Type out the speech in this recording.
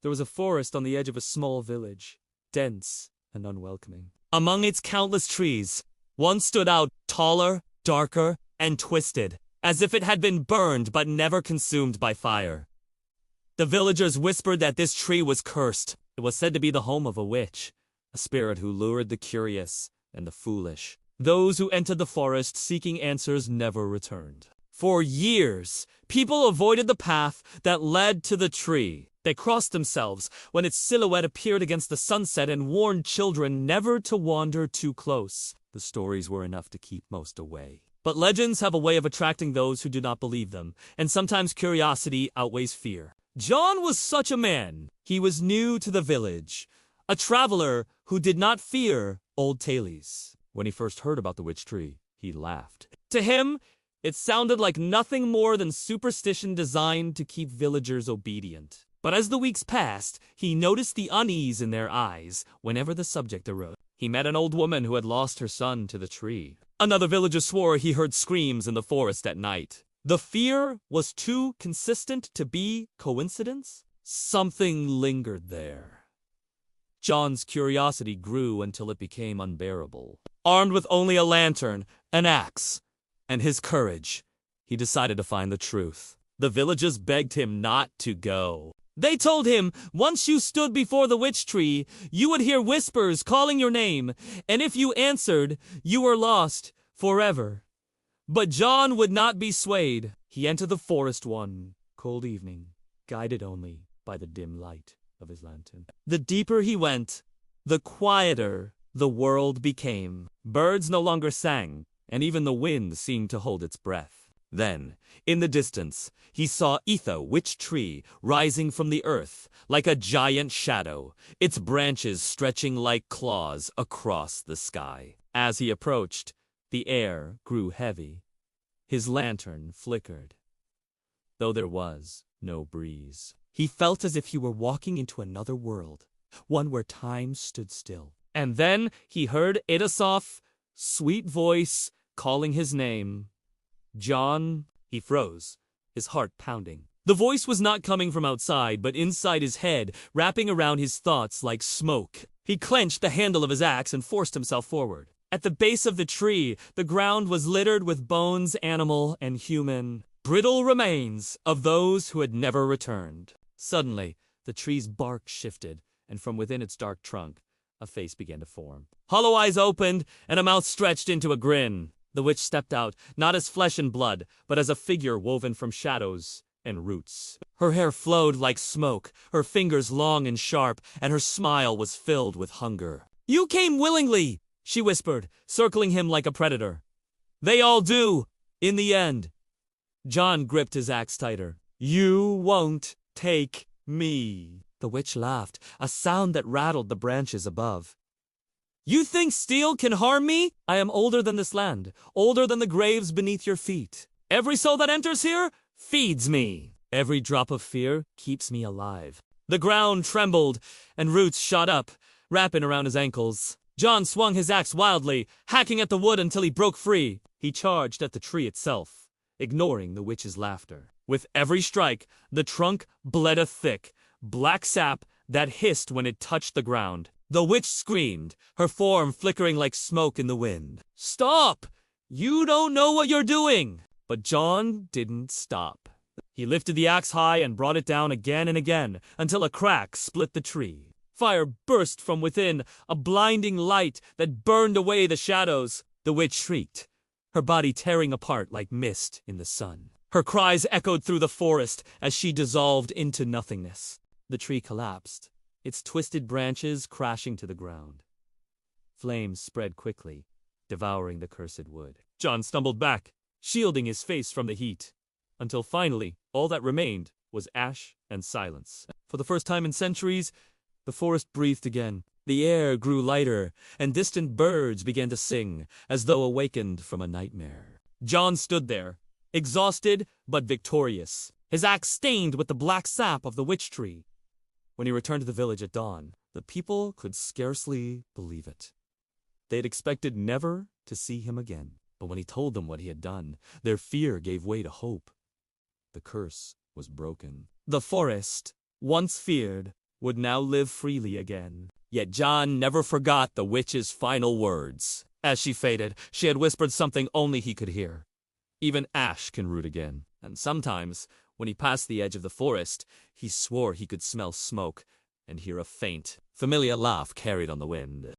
There was a forest on the edge of a small village, dense and unwelcoming. Among its countless trees, one stood out taller, darker, and twisted, as if it had been burned but never consumed by fire. The villagers whispered that this tree was cursed. It was said to be the home of a witch, a spirit who lured the curious and the foolish. Those who entered the forest seeking answers never returned. For years, people avoided the path that led to the tree. They crossed themselves when its silhouette appeared against the sunset and warned children never to wander too close. The stories were enough to keep most away. But legends have a way of attracting those who do not believe them, and sometimes curiosity outweighs fear. John was such a man. He was new to the village, a traveler who did not fear old tales. When he first heard about the witch tree, he laughed. To him, it sounded like nothing more than superstition designed to keep villagers obedient. But as the weeks passed, he noticed the unease in their eyes whenever the subject arose. He met an old woman who had lost her son to the tree. Another villager swore he heard screams in the forest at night. The fear was too consistent to be coincidence. Something lingered there. John's curiosity grew until it became unbearable. Armed with only a lantern, an axe, and his courage, he decided to find the truth. The villagers begged him not to go. They told him once you stood before the witch tree, you would hear whispers calling your name, and if you answered, you were lost forever. But John would not be swayed. He entered the forest one cold evening, guided only by the dim light of his lantern. The deeper he went, the quieter the world became. Birds no longer sang, and even the wind seemed to hold its breath. Then, in the distance, he saw Etha, witch tree, rising from the earth like a giant shadow, its branches stretching like claws across the sky. As he approached, the air grew heavy. His lantern flickered, though there was no breeze. He felt as if he were walking into another world, one where time stood still. And then he heard Adasoff's sweet voice calling his name. John. He froze, his heart pounding. The voice was not coming from outside, but inside his head, wrapping around his thoughts like smoke. He clenched the handle of his axe and forced himself forward. At the base of the tree, the ground was littered with bones, animal and human, brittle remains of those who had never returned. Suddenly, the tree's bark shifted, and from within its dark trunk, a face began to form. Hollow eyes opened, and a mouth stretched into a grin. The witch stepped out, not as flesh and blood, but as a figure woven from shadows and roots. Her hair flowed like smoke, her fingers long and sharp, and her smile was filled with hunger. "You came willingly," she whispered, circling him like a predator. "They all do, in the end." John gripped his axe tighter. "You won't take me." The witch laughed, a sound that rattled the branches above. "You think steel can harm me? I am older than this land, older than the graves beneath your feet. Every soul that enters here feeds me. Every drop of fear keeps me alive." The ground trembled, and roots shot up, wrapping around his ankles. John swung his axe wildly, hacking at the wood until he broke free. He charged at the tree itself, ignoring the witch's laughter. With every strike, the trunk bled a thick, black sap that hissed when it touched the ground. The witch screamed, her form flickering like smoke in the wind. "Stop! You don't know what you're doing!" But John didn't stop. He lifted the axe high and brought it down again and again, until a crack split the tree. Fire burst from within, a blinding light that burned away the shadows. The witch shrieked, her body tearing apart like mist in the sun. Her cries echoed through the forest as she dissolved into nothingness. The tree collapsed, its twisted branches crashing to the ground. Flames spread quickly, devouring the cursed wood. John stumbled back, shielding his face from the heat, until finally all that remained was ash and silence. For the first time in centuries, the forest breathed again. The air grew lighter, and distant birds began to sing, as though awakened from a nightmare. John stood there, exhausted but victorious, his axe stained with the black sap of the witch tree. When he returned to the village at dawn, the people could scarcely believe it. They had expected never to see him again. But when he told them what he had done, their fear gave way to hope. The curse was broken. The forest, once feared, would now live freely again. Yet John never forgot the witch's final words. As she faded, she had whispered something only he could hear. Even ash can root again. And sometimes, when he passed the edge of the forest, he swore he could smell smoke and hear a faint, familiar laugh carried on the wind.